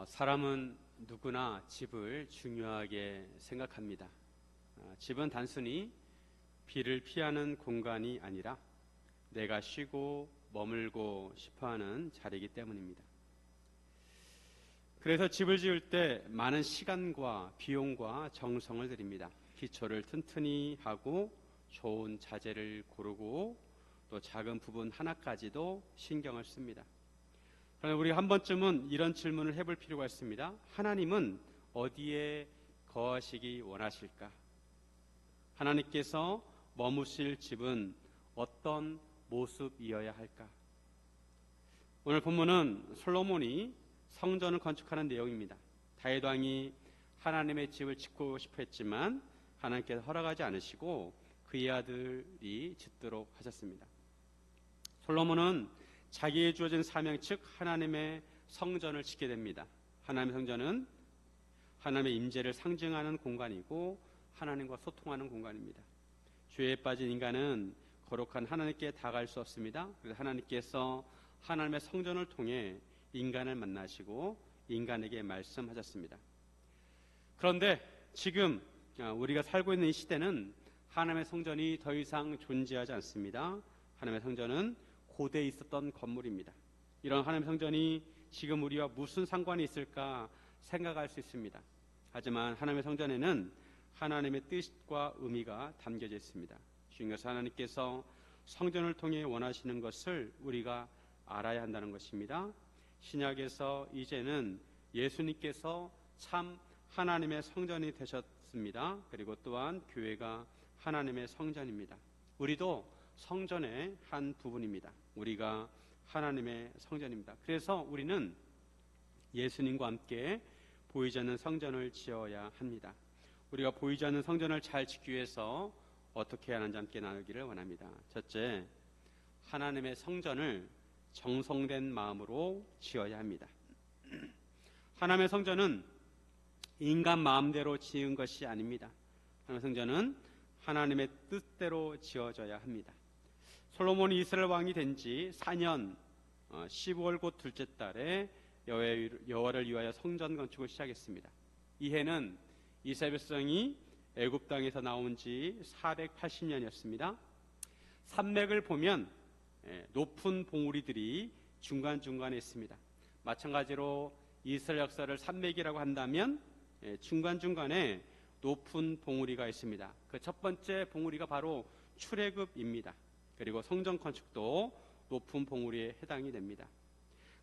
사람은 누구나 집을 중요하게 생각합니다. 집은 단순히 비를 피하는 공간이 아니라 내가 쉬고 머물고 싶어하는 자리이기 때문입니다. 그래서 집을 지을 때 많은 시간과 비용과 정성을 들입니다. 기초를 튼튼히 하고 좋은 자재를 고르고 또 작은 부분 하나까지도 신경을 씁니다. 그러나 우리가 한 번쯤은 이런 질문을 해볼 필요가 있습니다. 하나님은 어디에 거하시기 원하실까? 하나님께서 머무실 집은 어떤 모습이어야 할까? 오늘 본문은 솔로몬이 성전을 건축하는 내용입니다. 다윗 왕이 하나님의 집을 짓고 싶어 했지만 하나님께서 허락하지 않으시고 그의 아들이 짓도록 하셨습니다. 솔로몬은 자기에 주어진 사명 즉 하나님의 성전을 짓게 됩니다. 하나님의 성전은 하나님의 임재를 상징하는 공간이고 하나님과 소통하는 공간입니다. 죄에 빠진 인간은 거룩한 하나님께 다가갈 수 없습니다. 그래서 하나님께서 하나님의 성전을 통해 인간을 만나시고 인간에게 말씀하셨습니다. 그런데 지금 우리가 살고 있는 이 시대는 하나님의 성전이 더 이상 존재하지 않습니다. 하나님의 성전은 고대에 있었던 건물입니다. 이런 하나님의 성전이 지금 우리와 무슨 상관이 있을까 생각할 수 있습니다. 하지만 하나님의 성전에는 하나님의 뜻과 의미가 담겨져 있습니다. 주님께서 하나님께서 성전을 통해 원하시는 것을 우리가 알아야 한다는 것입니다. 신약에서 이제는 예수님께서 참 하나님의 성전이 되셨습니다. 그리고 또한 교회가 하나님의 성전입니다. 우리도 성전의 한 부분입니다. 우리가 하나님의 성전입니다. 그래서 우리는 예수님과 함께 보이지 않는 성전을 지어야 합니다. 우리가 보이지 않는 성전을 잘 짓기 위해서 어떻게 해야 하는지 함께 나누기를 원합니다. 첫째, 하나님의 성전을 정성된 마음으로 지어야 합니다. 하나님의 성전은 인간 마음대로 지은 것이 아닙니다. 하나님의 성전은 하나님의 뜻대로 지어져야 합니다. 솔로몬이 이스라엘 왕이 된 지 4년 15월 곧 둘째 달에 여호와를 위하여 성전 건축을 시작했습니다. 이 해는 이스라엘 백성이 애굽 땅에서 나온 지 480년이었습니다. 산맥을 보면 높은 봉우리들이 중간중간에 있습니다. 마찬가지로 이스라엘 역사를 산맥이라고 한다면 중간중간에 높은 봉우리가 있습니다. 그 첫 번째 봉우리가 바로 출애굽입니다. 그리고 성전 건축도 높은 봉우리에 해당이 됩니다.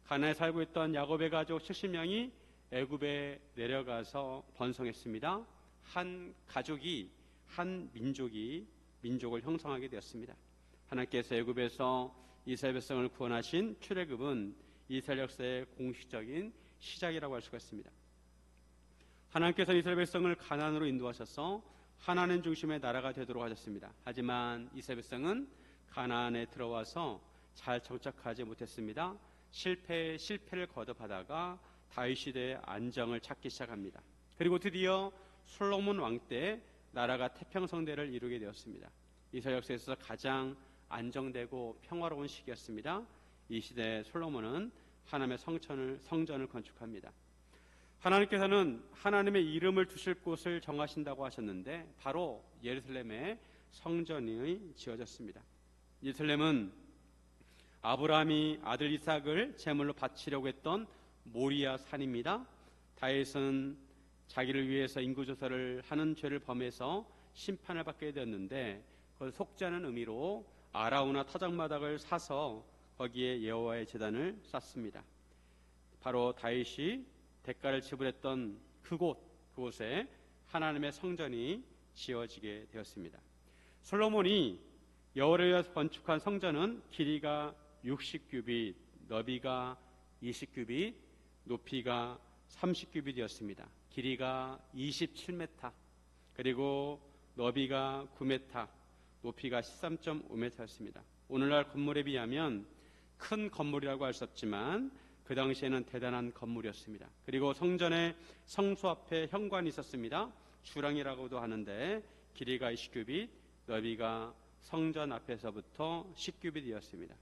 가나안에 살고 있던 야곱의 가족 70명이 애굽에 내려가서 번성했습니다. 한 가족이 한 민족을 형성하게 되었습니다. 하나님께서 애굽에서 이스라엘 백성을 구원하신 출애굽은 이스라엘 역사의 공식적인 시작이라고 할 수가 있습니다. 하나님께서 이스라엘 백성을 가나안으로 인도하셔서 하나님 중심의 나라가 되도록 하셨습니다. 하지만 이스라엘 백성은 가나안에 들어와서 잘 정착하지 못했습니다. 실패를 거듭하다가 다윗 시대의 안정을 찾기 시작합니다. 그리고 드디어 솔로몬 왕 때 나라가 태평성대를 이루게 되었습니다. 이스라엘 역사에서 가장 안정되고 평화로운 시기였습니다. 이 시대에 솔로몬은 하나님의 성전을 건축합니다. 하나님께서는 하나님의 이름을 두실 곳을 정하신다고 하셨는데 바로 예루살렘에 성전이 지어졌습니다. 예루살렘은 아브라함이 아들 이삭을 제물로 바치려고 했던 모리아 산입니다. 다윗은 자기를 위해서 인구조사를 하는 죄를 범해서 심판을 받게 되었는데 그걸 속죄하는 의미로 아라우나 타작마당을 사서 거기에 여호와의 제단을 쌓습니다. 바로 다윗이 대가를 지불했던 그곳에 하나님의 성전이 지어지게 되었습니다. 솔로몬이 여호와를 위해서 건축한 성전은 길이가 60규빗, 너비가 20규빗, 높이가 30규빗이었습니다. 길이가 27m, 그리고 너비가 9m, 높이가 13.5m였습니다. 오늘날 건물에 비하면 큰 건물이라고 할 수 없지만 그 당시에는 대단한 건물이었습니다. 그리고 성전의 성소 앞에 현관이 있었습니다. 주랑이라고도 하는데 길이가 20규빗, 너비가 성전 앞에서부터 10규빗이었습니다.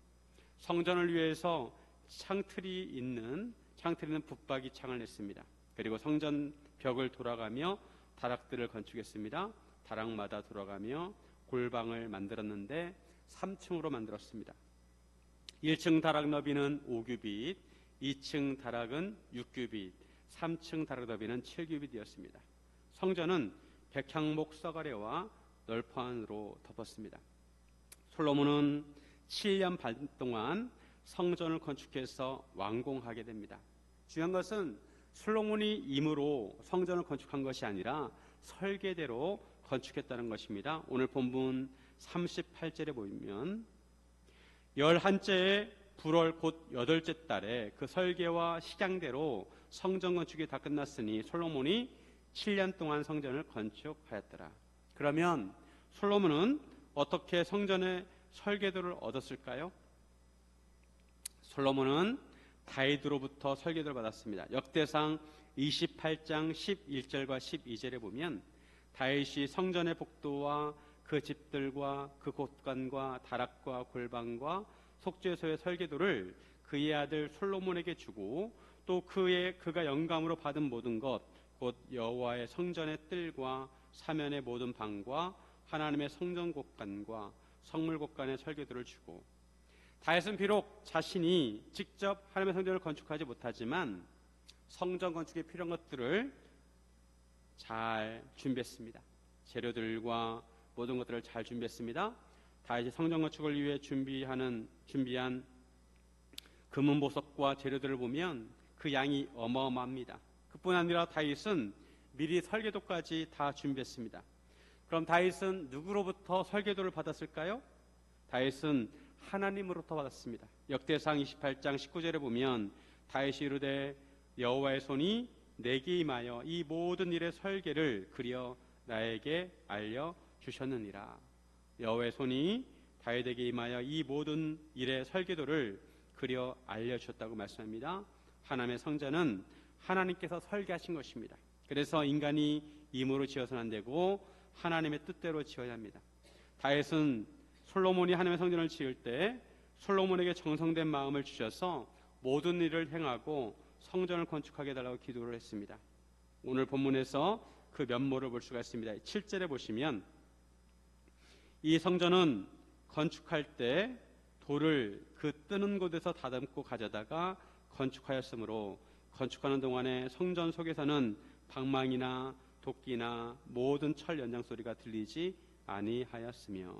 성전을 위해서 창틀이 있는 향트리는 붙박이 창을 냈습니다. 그리고 성전 벽을 돌아가며 다락들을 건축했습니다. 다락마다 돌아가며 골방을 만들었는데 3층으로 만들었습니다. 1층 다락 너비는 5규빗, 2층 다락은 6규빗, 3층 다락 너비는 7규빗이었습니다. 성전은 백향목 서가래와 널판으로 덮었습니다. 솔로몬은 7년 반 동안 성전을 건축해서 완공하게 됩니다. 중요한 것은 솔로몬이 임으로 성전을 건축한 것이 아니라 설계대로 건축했다는 것입니다. 오늘 본문 38절에 보면 11째의 불월 곧 8째 달에 그 설계와 식양대로 성전 건축이 다 끝났으니 솔로몬이 7년 동안 성전을 건축하였더라. 그러면 솔로몬은 어떻게 성전의 설계도를 얻었을까요? 솔로몬은 다윗으로부터 설계도를 받았습니다. 역대상 28장 11절과 12절에 보면 다윗이 성전의 복도와 그 집들과 그 곳간과 다락과 골방과 속죄소의 설계도를 그의 아들 솔로몬에게 주고 또 그가 영감으로 받은 모든 것 곧 여호와의 성전의 뜰과 사면의 모든 방과 하나님의 성전 곳간과 성물 곳간의 설계도를 주고 다윗은 비록 자신이 직접 하나님의 성전을 건축하지 못하지만 성전 건축에 필요한 것들을 잘 준비했습니다. 재료들과 모든 것들을 잘 준비했습니다. 다윗이 성전 건축을 위해 준비한 금은 보석과 재료들을 보면 그 양이 어마어마합니다. 그뿐 아니라 다윗은 미리 설계도까지 다 준비했습니다. 그럼 다윗은 누구로부터 설계도를 받았을까요? 다윗은 하나님으로부터 받았습니다. 역대상 28장 19절에 보면 다윗이 이르되 여호와의 손이 내게 임하여 이 모든 일의 설계를 그려 나에게 알려주셨느니라. 여호와의 손이 다윗에게 임하여 이 모든 일의 설계도를 그려 알려주셨다고 말씀합니다. 하나님의 성전은 하나님께서 설계하신 것입니다. 그래서 인간이 임으로 지어서는 안 되고 하나님의 뜻대로 지어야 합니다. 다윗은 솔로몬이 하나님의 성전을 지을 때 솔로몬에게 정성된 마음을 주셔서 모든 일을 행하고 성전을 건축하게 해달라고 기도를 했습니다. 오늘 본문에서 그 면모를 볼 수가 있습니다. 7절에 보시면 이 성전은 건축할 때 돌을 그 뜨는 곳에서 다듬고 가져다가 건축하였으므로 건축하는 동안에 성전 속에서는 방망이나 도끼나 모든 철 연장 소리가 들리지 아니하였으며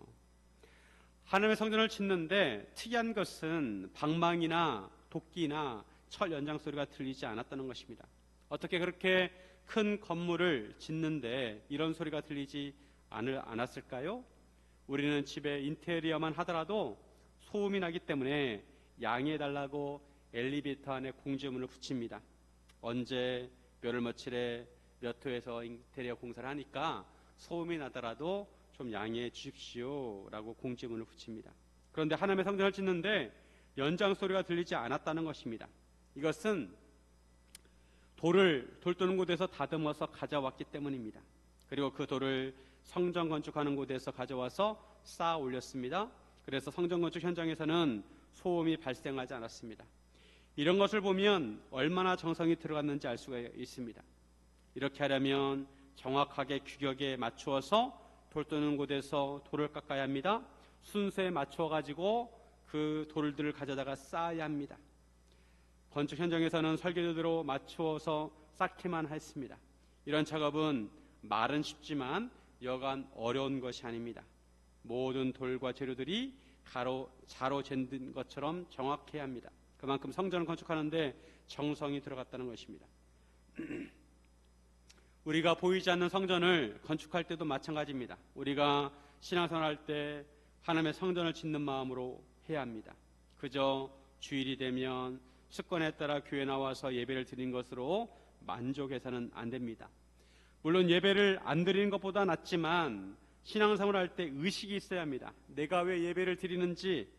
하나님의 성전을 짓는데 특이한 것은 방망이나 도끼나 철 연장 소리가 들리지 않았다는 것입니다. 어떻게 그렇게 큰 건물을 짓는데 이런 소리가 들리지 않았을까요? 우리는 집에 인테리어만 하더라도 소음이 나기 때문에 양해해달라고 엘리베이터 안에 공지문을 붙입니다. 언제 몇월 며칠에 몇 호에서 인테리어 공사를 하니까 소음이 나더라도 좀 양해해 주십시오 라고 공지문을 붙입니다. 그런데 하나님의 성전을 짓는데 연장 소리가 들리지 않았다는 것입니다. 이것은 돌 뜨는 곳에서 다듬어서 가져왔기 때문입니다. 그리고 그 돌을 성전 건축하는 곳에서 가져와서 쌓아 올렸습니다. 그래서 성전 건축 현장에서는 소음이 발생하지 않았습니다. 이런 것을 보면 얼마나 정성이 들어갔는지 알 수가 있습니다. 이렇게 하려면 정확하게 규격에 맞추어서 돌 뜨는 곳에서 돌을 깎아야 합니다. 순서에 맞춰 가지고 그 돌들을 가져다가 쌓아야 합니다. 건축 현장에서는 설계도대로 맞추어서 쌓기만 했습니다. 이런 작업은 말은 쉽지만 여간 어려운 것이 아닙니다. 모든 돌과 재료들이 자로 잰 것처럼 정확해야 합니다. 그만큼 성전을 건축하는데 정성이 들어갔다는 것입니다. 우리가 보이지 않는 성전을 건축할 때도 마찬가지입니다. 우리가 신앙생활할 때 하나님의 성전을 짓는 마음으로 해야 합니다. 그저 주일이 되면 습관에 따라 교회 나와서 예배를 드린 것으로 만족해서는 안 됩니다. 물론 예배를 안 드리는 것보다 낫지만 신앙생활할 때 의식이 있어야 합니다. 내가 왜 예배를 드리는지,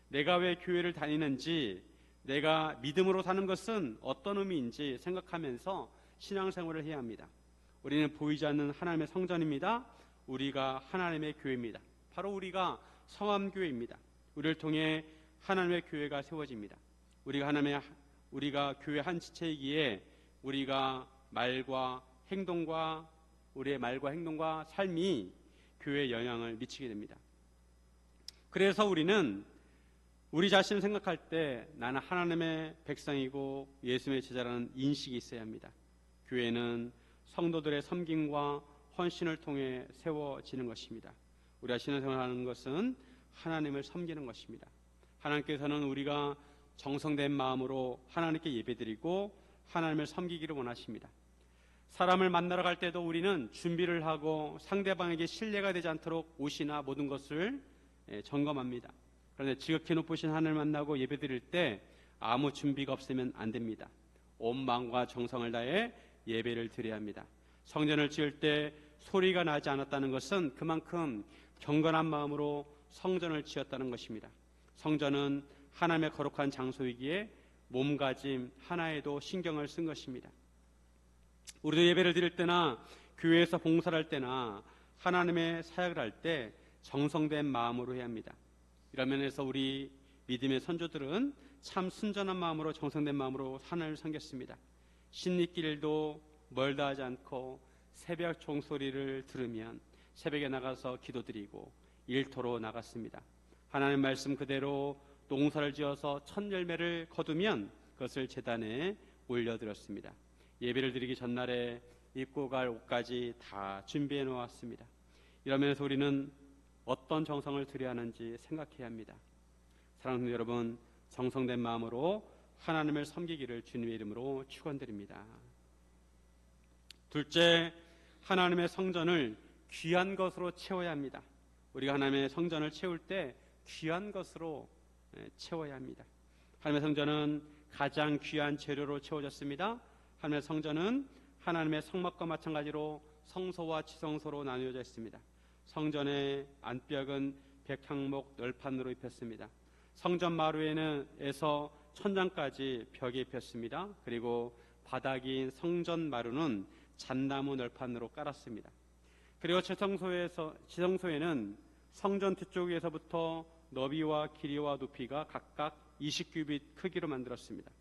내가 왜 교회를 다니는지, 내가 믿음으로 사는 것은 어떤 의미인지 생각하면서 신앙생활을 해야 합니다. 우리는 보이지 않는 하나님의 성전입니다. 우리가 하나님의 교회입니다. 바로 우리가 성함교회입니다. 우리를 통해 하나님의 교회가 세워집니다. 우리가 하나님의 우리가 교회 한 지체이기에 우리의 말과 행동과 삶이 교회에 영향을 미치게 됩니다. 그래서 우리는 우리 자신을 생각할 때 나는 하나님의 백성이고 예수님의 제자라는 인식이 있어야 합니다. 교회는 성도들의 섬김과 헌신을 통해 세워지는 것입니다. 우리가 신앙생활하는 것은 하나님을 섬기는 것입니다. 하나님께서는 우리가 정성된 마음으로 하나님께 예배드리고 하나님을 섬기기를 원하십니다. 사람을 만나러 갈 때도 우리는 준비를 하고 상대방에게 신뢰가 되지 않도록 옷이나 모든 것을 점검합니다. 그런데 지극히 높으신 하나님을 만나고 예배드릴 때 아무 준비가 없으면 안 됩니다. 온 마음과 정성을 다해 예배를 드려야 합니다. 성전을 지을 때 소리가 나지 않았다는 것은 그만큼 경건한 마음으로 성전을 지었다는 것입니다. 성전은 하나님의 거룩한 장소이기에 몸가짐 하나에도 신경을 쓴 것입니다. 우리도 예배를 드릴 때나 교회에서 봉사를 할 때나 하나님의 사역을 할 때 정성된 마음으로 해야 합니다. 이런 면에서 우리 믿음의 선조들은 참 순전한 마음으로 정성된 마음으로 하나님을 섬겼습니다. 신리길도 멀다 하지 않고 새벽 종소리를 들으면 새벽에 나가서 기도드리고 일터로 나갔습니다. 하나님 말씀 그대로 농사를 지어서 첫 열매를 거두면 그것을 제단에 올려드렸습니다. 예배를 드리기 전날에 입고 갈 옷까지 다 준비해 놓았습니다. 이러면서 우리는 어떤 정성을 들여야 하는지 생각해야 합니다. 사랑하는 여러분, 정성된 마음으로 하나님을 섬기기를 주님의 이름으로 축원드립니다. 둘째, 하나님의 성전을 귀한 것으로 채워야 합니다. 우리가 하나님의 성전을 채울 때 귀한 것으로 채워야 합니다. 하나님의 성전은 가장 귀한 재료로 채워졌습니다. 하나님의 성전은 하나님의 성막과 마찬가지로 성소와 지성소로 나누어져 있습니다. 성전의 안벽은 백향목 널판으로 입혔습니다. 성전 마루에서 천장까지 벽에 입혔습니다. 그리고 바닥인 성전 마루는 잣나무 널판으로 깔았습니다. 그리고 지성소에는 성전 뒤쪽에서부터 너비와 길이와 높이가 각각 20규빗 크기로 만들었습니다.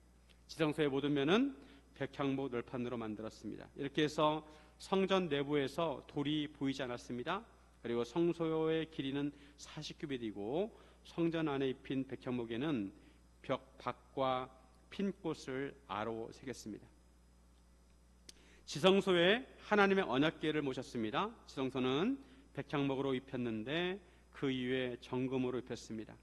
지성소의 모든 면은 백향목 널판으로 만들었습니다. 이렇게 해서 성전 내부에서 돌이 보이지 않았습니다. 그리고 성소의 길이는 40규빗이고 성전 안에 입힌 백향목에는 벽 밖과 핀 꽃을 아로 새겼습니다. 지성소에 하나님의 언약궤를 모셨습니다. 지성소는 백향목으로 입혔는데 그 이외에 정금으로 입혔습니다.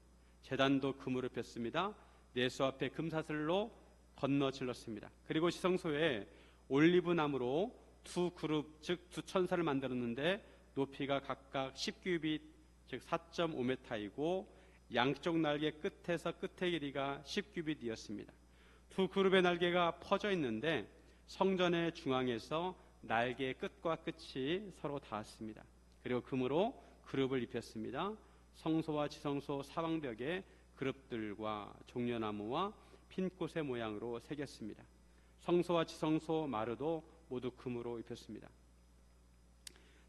제단도 금으로 입혔습니다. 내수 앞에 금사슬로 건너 질렀습니다. 그리고 지성소에 올리브 나무로 두 그룹 즉 두 천사를 만들었는데 높이가 각각 10규빗 즉 4.5m이고 양쪽 날개 끝에서 끝의 길이가 10규빗이었습니다. 두 그룹의 날개가 퍼져 있는데 성전의 중앙에서 날개의 끝과 끝이 서로 닿았습니다. 그리고 금으로 그룹을 입혔습니다. 성소와 지성소 사방벽에 그룹들과 종려나무와 핀꽃의 모양으로 새겼습니다. 성소와 지성소 마루도 모두 금으로 입혔습니다.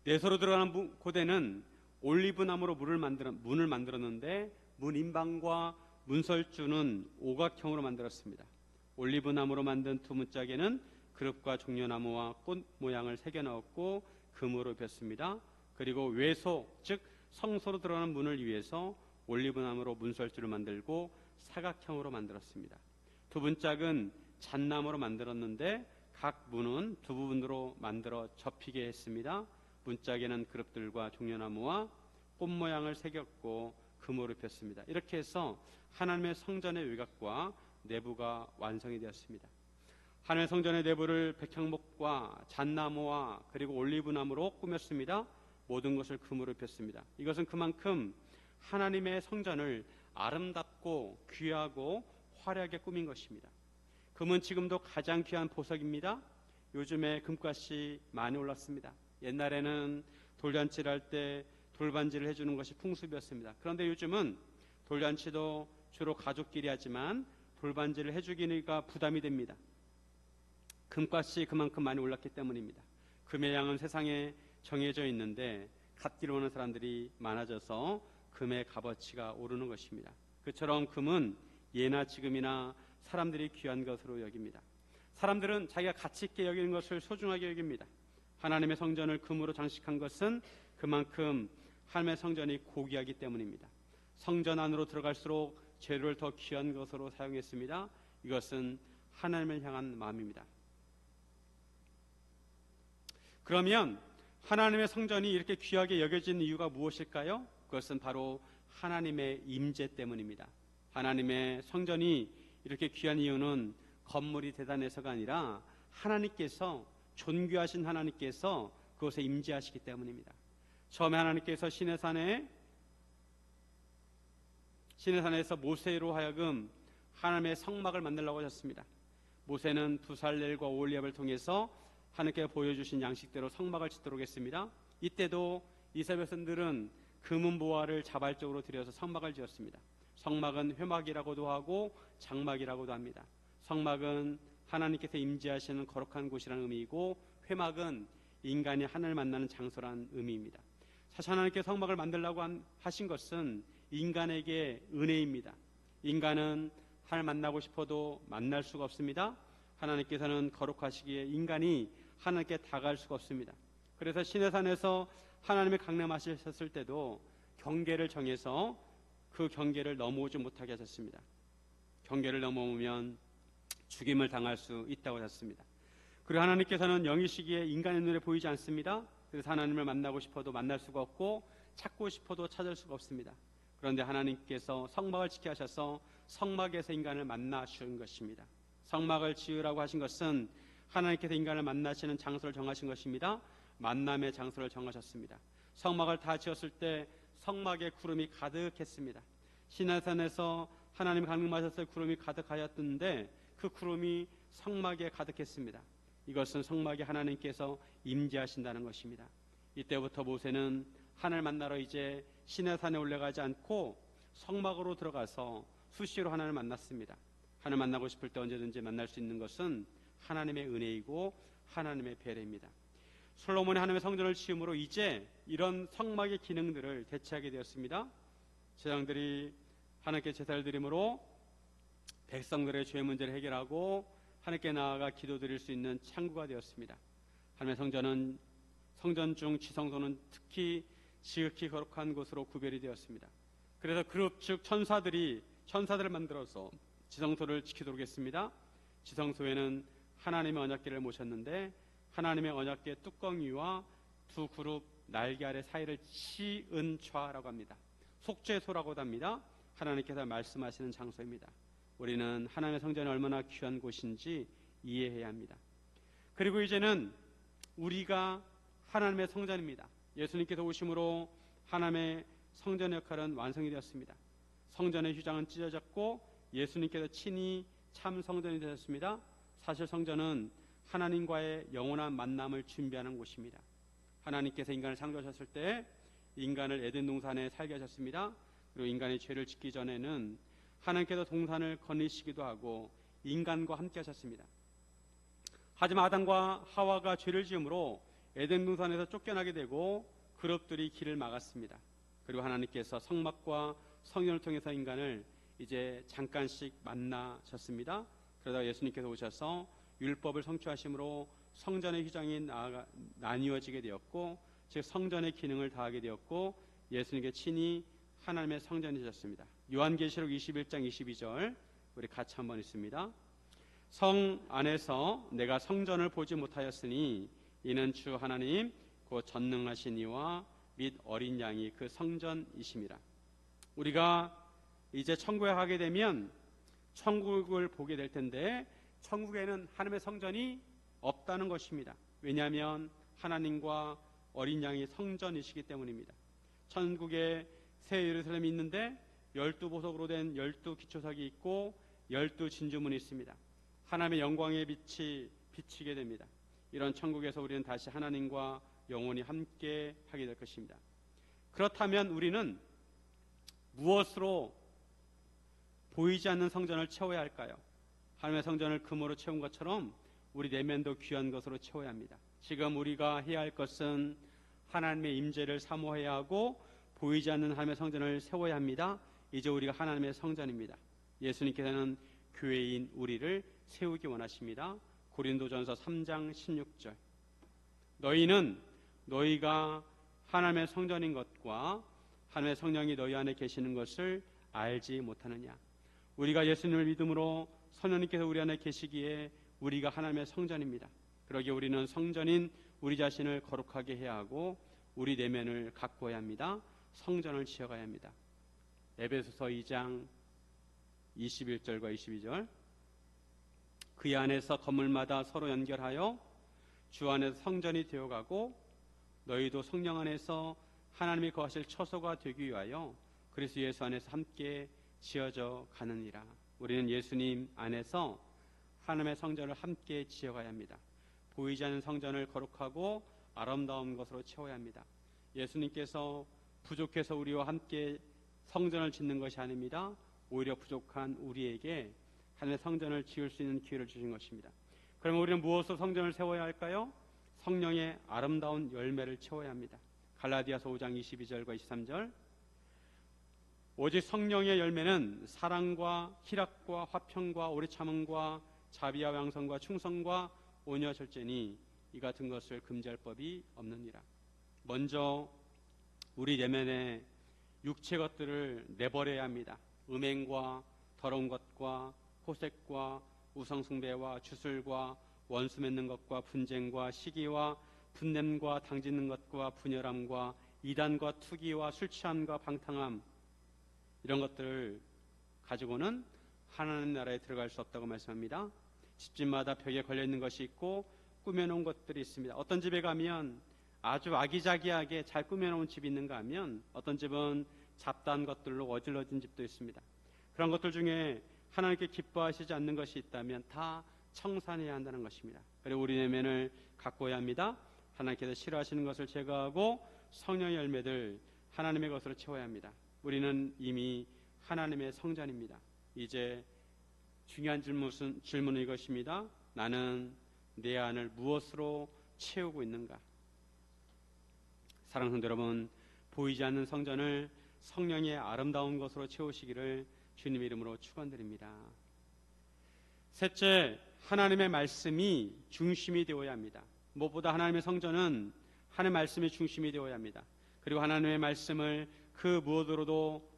내소로 들어가는 고대는 올리브 나무로 문을 만들었는데 문 인방과 문설주는 오각형으로 만들었습니다. 올리브 나무로 만든 두 문짝에는 그룹과 종려나무와 꽃 모양을 새겨 넣었고 금으로 입혔습니다. 그리고 외소 즉 성소로 들어가는 문을 위해서 올리브 나무로 문설주를 만들고 사각형으로 만들었습니다. 두 문짝은 잣나무로 만들었는데 각 문은 두 부분으로 만들어 접히게 했습니다. 문짝에는 그룹들과 종려나무와 꽃 모양을 새겼고 금으로 입혔습니다. 이렇게 해서 하나님의 성전의 외곽과 내부가 완성이 되었습니다. 하나님의 성전의 내부를 백향목과 잣나무와 그리고 올리브나무로 꾸몄습니다. 모든 것을 금으로 입혔습니다. 이것은 그만큼 하나님의 성전을 아름답고 귀하고 화려하게 꾸민 것입니다. 금은 지금도 가장 귀한 보석입니다. 요즘에 금값이 많이 올랐습니다. 옛날에는 돌잔치를 할 때 돌반지를 해주는 것이 풍습이었습니다. 그런데 요즘은 돌잔치도 주로 가족끼리 하지만 돌반지를 해주기가 부담이 됩니다. 금값이 그만큼 많이 올랐기 때문입니다. 금의 양은 세상에 정해져 있는데 갖기를 원하는 사람들이 많아져서 금의 값어치가 오르는 것입니다. 그처럼 금은 예나 지금이나 사람들이 귀한 것으로 여깁니다. 사람들은 자기가 가치 있게 여기는 것을 소중하게 여깁니다. 하나님의 성전을 금으로 장식한 것은 그만큼 하나님의 성전이 고귀하기 때문입니다. 성전 안으로 들어갈수록 재료를 더 귀한 것으로 사용했습니다. 이것은 하나님을 향한 마음입니다. 그러면 하나님의 성전이 이렇게 귀하게 여겨진 이유가 무엇일까요? 그것은 바로 하나님의 임재 때문입니다. 하나님의 성전이 이렇게 귀한 이유는 건물이 대단해서가 아니라 하나님께서, 존귀하신 하나님께서 그곳에 임재하시기 때문입니다. 처음에 하나님께서 시내산에서 모세로 하여금 하나님의 성막을 만들라고 하셨습니다. 모세는 부살렐과 오홀리압을 통해서 하나님께 보여주신 양식대로 성막을 짓도록 했습니다. 이때도 이스라엘 백성들은 금은보화를 자발적으로 들여서 성막을 지었습니다. 성막은 회막이라고도 하고 장막이라고도 합니다. 성막은 하나님께서 임재하시는 거룩한 곳이라는 의미이고, 회막은 인간이 하나님을 만나는 장소라는 의미입니다. 사실 하나님께서 성막을 만들라고 하신 것은 인간에게 은혜입니다. 인간은 하나님을 만나고 싶어도 만날 수가 없습니다. 하나님께서는 거룩하시기에 인간이 하나님께 다가갈 수가 없습니다. 그래서 시내산에서 하나님의 강림하셨을 때도 경계를 정해서 그 경계를 넘어오지 못하게 하셨습니다. 경계를 넘어오면 죽임을 당할 수 있다고 하셨습니다. 그리고 하나님께서는 영이시기에 인간의 눈에 보이지 않습니다. 그래서 하나님을 만나고 싶어도 만날 수가 없고 찾고 싶어도 찾을 수가 없습니다. 그런데 하나님께서 성막을 지켜 하셔서 성막에서 인간을 만나 주신 것입니다. 성막을 지으라고 하신 것은 하나님께서 인간을 만나시는 장소를 정하신 것입니다. 만남의 장소를 정하셨습니다. 성막을 다 지었을 때 성막에 구름이 가득했습니다. 시내산에서 하나님 강림하셨을 때 구름이 가득하였던데 그 구름이 성막에 가득했습니다. 이것은 성막에 하나님께서 임재하신다는 것입니다. 이때부터 모세는 하나님을 만나러 이제 시내산에 올라가지 않고 성막으로 들어가서 수시로 하나님을 만났습니다. 하나님을 만나고 싶을 때 언제든지 만날 수 있는 것은 하나님의 은혜이고 하나님의 배려입니다. 솔로몬이 하나님의 성전을 지음으로 이제 이런 성막의 기능들을 대체하게 되었습니다. 제사장들이 하나님께 제사를 드림으로 백성들의 죄 문제를 해결하고 하나님께 나아가 기도드릴 수 있는 창구가 되었습니다. 하나님의 성전은, 성전 중 지성소는 특히 지극히 거룩한 곳으로 구별이 되었습니다. 그래서 그룹 즉 천사들을 만들어서 지성소를 지키도록 했습니다. 지성소에는 하나님의 언약궤를 모셨는데 하나님의 언약궤 뚜껑 위와 두 그룹 날개 아래 사이를 시은좌라고 합니다. 속죄소라고도 합니다. 하나님께서 말씀하시는 장소입니다. 우리는 하나님의 성전이 얼마나 귀한 곳인지 이해해야 합니다. 그리고 이제는 우리가 하나님의 성전입니다. 예수님께서 오심으로 하나님의 성전의 역할은 완성이 되었습니다. 성전의 휘장은 찢어졌고 예수님께서 친히 참 성전이 되셨습니다. 사실 성전은 하나님과의 영원한 만남을 준비하는 곳입니다. 하나님께서 인간을 창조하셨을 때 인간을 에덴 동산에 살게 하셨습니다. 그리고 인간의 죄를 짓기 전에는 하나님께서 동산을 거니시기도 하고 인간과 함께 하셨습니다. 하지만 아담과 하와가 죄를 지음으로 에덴 동산에서 쫓겨나게 되고 그룹들이 길을 막았습니다. 그리고 하나님께서 성막과 성전을 통해서 인간을 이제 잠깐씩 만나셨습니다. 그러다가 예수님께서 오셔서 율법을 성취하심으로 성전의 휘장이 나뉘어지게 되었고, 즉 성전의 기능을 다하게 되었고 예수님께 친히 하나님의 성전이 되셨습니다. 요한계시록 21장 22절 우리 같이 한번 읽습니다. 성 안에서 내가 성전을 보지 못하였으니 이는 주 하나님 곧 전능하신 이와 및 어린 양이 그 성전이심이라. 우리가 이제 천국에 가게 되면 천국을 보게 될 텐데 천국에는 하나님의 성전이 없다는 것입니다. 왜냐하면 하나님과 어린 양이 성전이시기 때문입니다. 천국에 새 예루살렘이 있는데 12보석으로 된 12기초석이 있고 12진주문이 있습니다. 하나님의 영광의 빛이 비치게 됩니다. 이런 천국에서 우리는 다시 하나님과 영원히 함께 하게 될 것입니다. 그렇다면 우리는 무엇으로 보이지 않는 성전을 채워야 할까요? 하나님의 성전을 금으로 채운 것처럼 우리 내면도 귀한 것으로 채워야 합니다. 지금 우리가 해야 할 것은 하나님의 임재를 사모해야 하고 보이지 않는 하나님의 성전을 세워야 합니다. 이제 우리가 하나님의 성전입니다. 예수님께서는 교회인 우리를 세우기 원하십니다. 고린도전서 3장 16절. 너희는 너희가 하나님의 성전인 것과 하나님의 성령이 너희 안에 계시는 것을 알지 못하느냐. 우리가 예수님을 믿음으로 성령님께서 우리 안에 계시기에 우리가 하나님의 성전입니다. 그러기에 우리는 성전인 우리 자신을 거룩하게 해야 하고 우리 내면을 가꾸어야 합니다. 성전을 지어가야 합니다. 에베소서 2장 21절과 22절. 그 안에서 건물마다 서로 연결하여 주 안에서 성전이 되어가고 너희도 성령 안에서 하나님이 거하실 처소가 되기 위하여 그리스도 예수 안에서 함께 지어져 가느니라. 우리는 예수님 안에서 하나님의 성전을 함께 지어가야 합니다. 보이지 않는 성전을 거룩하고 아름다운 것으로 채워야 합니다. 예수님께서 부족해서 우리와 함께 성전을 짓는 것이 아닙니다. 오히려 부족한 우리에게 하나님의 성전을 지을 수 있는 기회를 주신 것입니다. 그러면 우리는 무엇으로 성전을 세워야 할까요? 성령의 아름다운 열매를 채워야 합니다. 갈라디아서 5장 22절과 23절. 오직 성령의 열매는 사랑과 희락과 화평과 오래 참음과 자비와 양선과 충성과 온유와 절제니 이 같은 것을 금지할 법이 없느니라. 먼저 우리 내면의 육체 것들을 내버려야 합니다. 음행과 더러운 것과 호색과 우상숭배와 주술과 원수 맺는 것과 분쟁과 시기와 분냄과 당짓는 것과 분열함과 이단과 투기와 술 취함과 방탕함, 이런 것들을 가지고는 하나님 나라에 들어갈 수 없다고 말씀합니다. 집집마다 벽에 걸려있는 것이 있고 꾸며놓은 것들이 있습니다. 어떤 집에 가면 아주 아기자기하게 잘 꾸며놓은 집이 있는가 하면 어떤 집은 잡다한 것들로 어질러진 집도 있습니다. 그런 것들 중에 하나님께 기뻐하시지 않는 것이 있다면 다 청산해야 한다는 것입니다. 그리고 우리 내면을 가꿔야 합니다. 하나님께서 싫어하시는 것을 제거하고 성령의 열매들 하나님의 것으로 채워야 합니다. 우리는 이미 하나님의 성전입니다. 이제 중요한 질문은 이것입니다. 나는 내 안을 무엇으로 채우고 있는가? 사랑하는 여러분, 보이지 않는 성전을 성령의 아름다운 것으로 채우시기를 주님 이름으로 축원드립니다. 셋째, 하나님의 말씀이 중심이 되어야 합니다. 무엇보다 하나님의 성전은 하나님의 말씀이 중심이 되어야 합니다. 그리고 하나님의 말씀을 그 무엇으로도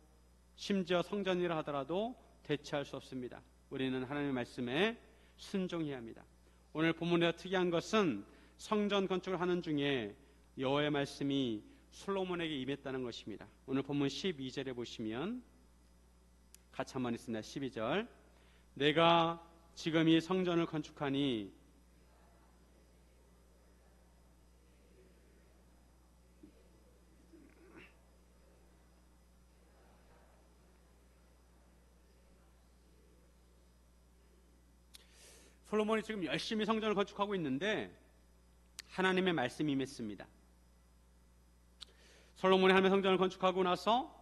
심지어 성전이라 하더라도 대체할 수 없습니다. 우리는 하나님의 말씀에 순종해야 합니다. 오늘 본문에서 특이한 것은 성전 건축을 하는 중에 여호와의 말씀이 솔로몬에게 임했다는 것입니다. 오늘 본문 12절에 보시면 같이 한번 있습니다. 12절. 내가 지금 이 성전을 건축하니 솔로몬이 지금 열심히 성전을 건축하고 있는데 하나님의 말씀이 임했습니다. 솔로몬이 하나님의 성전을 건축하고 나서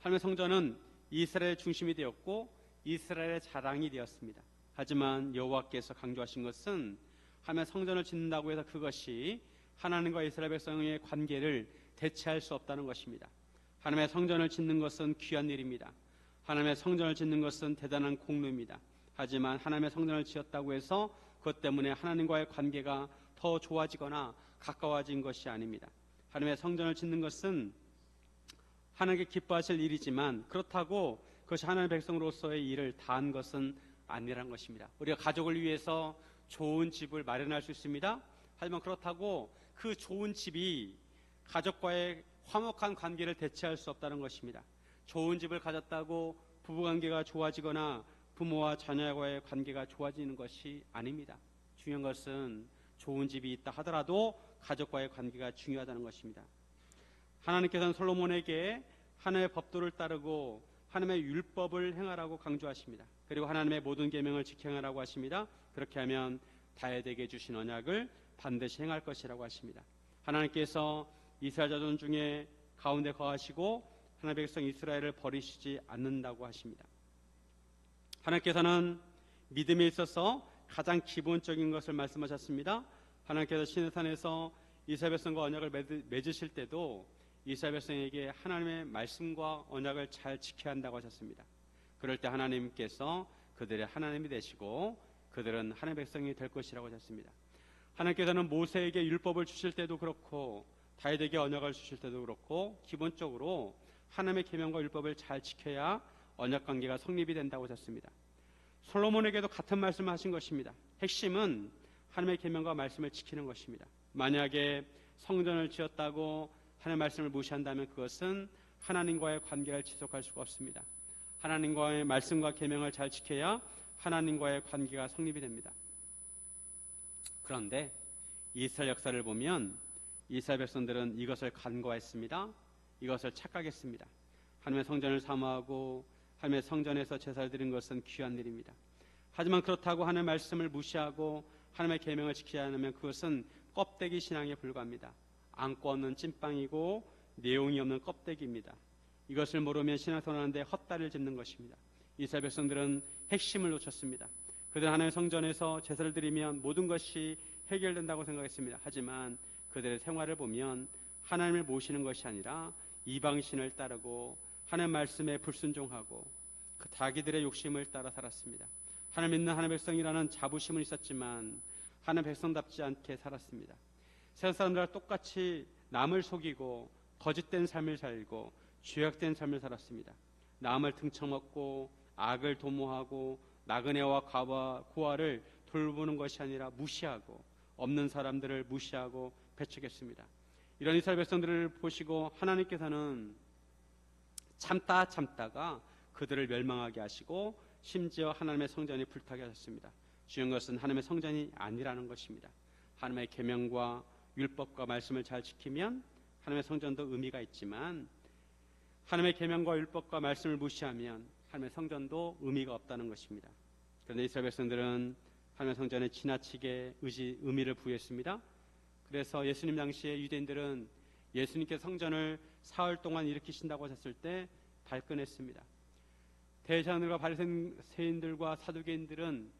하나님의 성전은 이스라엘의 중심이 되었고 이스라엘의 자랑이 되었습니다. 하지만 여호와께서 강조하신 것은 하나님의 성전을 짓는다고 해서 그것이 하나님과 이스라엘 백성의 관계를 대체할 수 없다는 것입니다. 하나님의 성전을 짓는 것은 귀한 일입니다. 하나님의 성전을 짓는 것은 대단한 공로입니다. 하지만 하나님의 성전을 지었다고 해서 그것 때문에 하나님과의 관계가 더 좋아지거나 가까워진 것이 아닙니다. 하나님의 성전을 짓는 것은 하나님께 기뻐하실 일이지만 그렇다고 그것이 하나님의 백성으로서의 일을 다한 것은 아니란 것입니다. 우리가 가족을 위해서 좋은 집을 마련할 수 있습니다. 하지만 그렇다고 그 좋은 집이 가족과의 화목한 관계를 대체할 수 없다는 것입니다. 좋은 집을 가졌다고 부부관계가 좋아지거나 부모와 자녀와의 관계가 좋아지는 것이 아닙니다. 중요한 것은 좋은 집이 있다 하더라도 가족과의 관계가 중요하다는 것입니다. 하나님께서는 솔로몬에게 하나님의 법도를 따르고 하나님의 율법을 행하라고 강조하십니다. 그리고 하나님의 모든 계명을 지켜행하라고 하십니다. 그렇게 하면 다윗에게 주신 언약을 반드시 행할 것이라고 하십니다. 하나님께서 이스라엘 자손 중에 가운데 거하시고 하나님의 백성 이스라엘을 버리시지 않는다고 하십니다. 하나님께서는 믿음에 있어서 가장 기본적인 것을 말씀하셨습니다. 하나님께서 시내산에서 이스라엘 백성과 언약을 맺으실 때도 이스라엘 백성에게 하나님의 말씀과 언약을 잘 지켜야 한다고 하셨습니다. 그럴 때 하나님께서 그들의 하나님이 되시고 그들은 하나님의 백성이 될 것이라고 하셨습니다. 하나님께서는 모세에게 율법을 주실 때도 그렇고 다윗에게 언약을 주실 때도 그렇고 기본적으로 하나님의 계명과 율법을 잘 지켜야 언약 관계가 성립이 된다고 하셨습니다. 솔로몬에게도 같은 말씀을 하신 것입니다. 핵심은 하나님의 계명과 말씀을 지키는 것입니다. 만약에 성전을 지었다고 하나님의 말씀을 무시한다면 그것은 하나님과의 관계를 지속할 수가 없습니다. 하나님과의 말씀과 계명을 잘 지켜야 하나님과의 관계가 성립이 됩니다. 그런데 이스라엘 역사를 보면 이스라엘 백성들은 이것을 간과했습니다. 이것을 착각했습니다. 하나님의 성전을 사모하고 하나님의 성전에서 제사를 드리는 것은 귀한 일입니다. 하지만 그렇다고 하나님의 말씀을 무시하고 하나님의 계명을 지키지 않으면 그것은 껍데기 신앙에 불과합니다. 안고 없는 찐빵이고 내용이 없는 껍데기입니다. 이것을 모르면 신앙생활을 하는데 헛다리를 짚는 것입니다. 이스라엘 백성들은 핵심을 놓쳤습니다. 그들은 하나님의 성전에서 제사를 드리면 모든 것이 해결된다고 생각했습니다. 하지만 그들의 생활을 보면 하나님을 모시는 것이 아니라 이방신을 따르고 하나님 말씀에 불순종하고 그 자기들의 욕심을 따라 살았습니다. 하나님 믿는 하나님의 백성이라는 자부심은 있었지만 하나님 백성답지 않게 살았습니다. 세상 사람들과 똑같이 남을 속이고 거짓된 삶을 살고 죄악된 삶을 살았습니다. 남을 등쳐먹고 악을 도모하고 나그네와 고아를 돌보는 것이 아니라 무시하고 없는 사람들을 무시하고 배척했습니다. 이런 이스라엘 백성들을 보시고 하나님께서는 참다가 그들을 멸망하게 하시고 심지어 하나님의 성전이 불타게 하셨습니다. 중요한 것은 하나님의 성전이 아니라는 것입니다. 하나님의 계명과 율법과 말씀을 잘 지키면 하나님의 성전도 의미가 있지만 하나님의 계명과 율법과 말씀을 무시하면 하나님의 성전도 의미가 없다는 것입니다. 그런데 이스라엘 백성들은 하나님의 성전에 지나치게 의미를 부여했습니다. 그래서 예수님 당시에 유대인들은 예수님께서 성전을 사흘 동안 일으키신다고 하셨을 때 발끈했습니다. 대제사장들과 바리새인들과 사두개인들은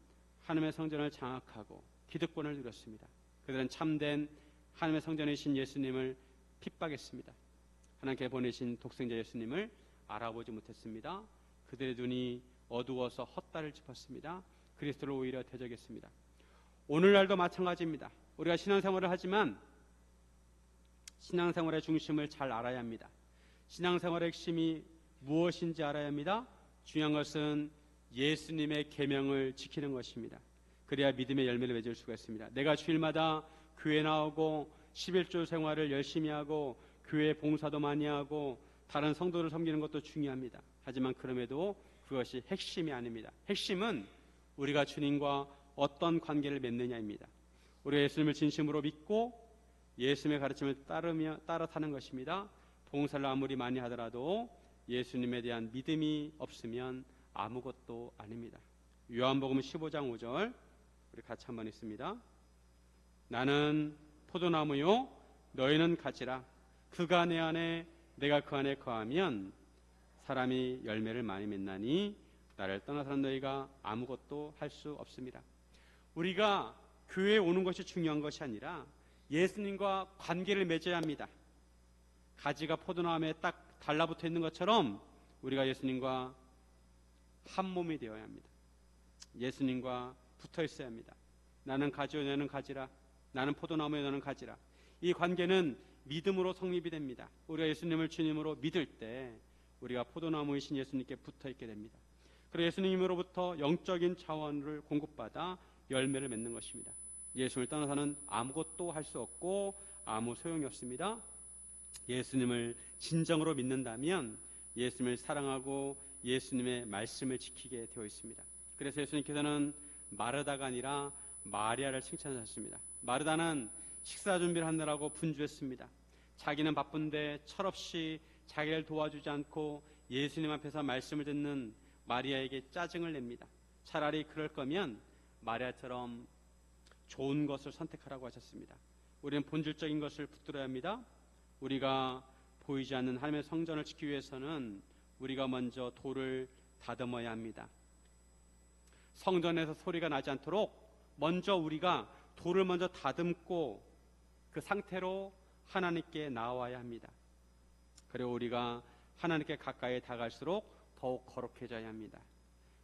하나님의 성전을 장악하고 기득권을 누렸습니다. 그들은 참된 하나님의 성전이신 예수님을 핍박했습니다. 하나님께 보내신 독생자 예수님을 알아보지 못했습니다. 그들의 눈이 어두워서 헛다리를 짚었습니다. 그리스도를 오히려 대적했습니다. 오늘날도 마찬가지입니다. 우리가 신앙생활을 하지만 신앙생활의 중심을 잘 알아야 합니다. 신앙생활의 핵심이 무엇인지 알아야 합니다. 중요한 것은 예수님의 계명을 지키는 것입니다. 그래야 믿음의 열매를 맺을 수가 있습니다. 내가 주일마다 교회 나오고 11조 생활을 열심히 하고 교회 봉사도 많이 하고 다른 성도를 섬기는 것도 중요합니다. 하지만 그럼에도 그것이 핵심이 아닙니다. 핵심은 우리가 주님과 어떤 관계를 맺느냐입니다. 우리가 예수님을 진심으로 믿고 예수님의 가르침을 따라 사는 것입니다. 봉사를 아무리 많이 하더라도 예수님에 대한 믿음이 없으면 아무것도 아닙니다. 요한복음 15장 5절 우리 같이 한번 읽습니다. 나는 포도나무요 너희는 가지라. 그가 내 안에 내가 그 안에 거하면 사람이 열매를 많이 맺나니 나를 떠나서는 너희가 아무것도 할 수 없습니다. 우리가 교회에 오는 것이 중요한 것이 아니라 예수님과 관계를 맺어야 합니다. 가지가 포도나무에 딱 달라붙어 있는 것처럼 우리가 예수님과 한 몸이 되어야 합니다. 예수님과 붙어 있어야 합니다. 나는 가지요 너는 가지라. 나는 포도나무에 너는 가지라. 이 관계는 믿음으로 성립이 됩니다. 우리가 예수님을 주님으로 믿을 때 우리가 포도나무이신 예수님께 붙어 있게 됩니다. 그리고 예수님으로부터 영적인 자원을 공급받아 열매를 맺는 것입니다. 예수님을 떠나서는 아무것도 할 수 없고 아무 소용이 없습니다. 예수님을 진정으로 믿는다면 예수님을 사랑하고 예수님의 말씀을 지키게 되어 있습니다. 그래서 예수님께서는 마르다가 아니라 마리아를 칭찬하셨습니다. 마르다는 식사 준비를 하느라고 분주했습니다. 자기는 바쁜데 철없이 자기를 도와주지 않고 예수님 앞에서 말씀을 듣는 마리아에게 짜증을 냅니다. 차라리 그럴 거면 마리아처럼 좋은 것을 선택하라고 하셨습니다. 우리는 본질적인 것을 붙들어야 합니다. 우리가 보이지 않는 하나님의 성전을 지키기 위해서는 우리가 먼저 돌을 다듬어야 합니다. 성전에서 소리가 나지 않도록 먼저 우리가 돌을 먼저 다듬고 그 상태로 하나님께 나와야 합니다. 그리고 우리가 하나님께 가까이 다가갈수록 더욱 거룩해져야 합니다.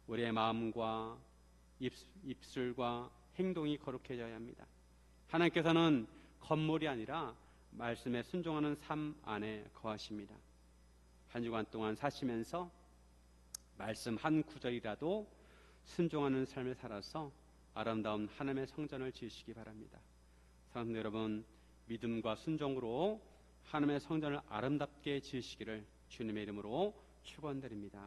우리의 마음과 입술과 행동이 거룩해져야 합니다. 하나님께서는 건물이 아니라 말씀에 순종하는 삶 안에 거하십니다. 한 주간 동안 사시면서 말씀 한 구절이라도 순종하는 삶을 살아서 아름다운 하나님의 성전을 지으시기 바랍니다. 사랑하는 여러분, 믿음과 순종으로 하나님의 성전을 아름답게 지으시기를 주님의 이름으로 축원드립니다.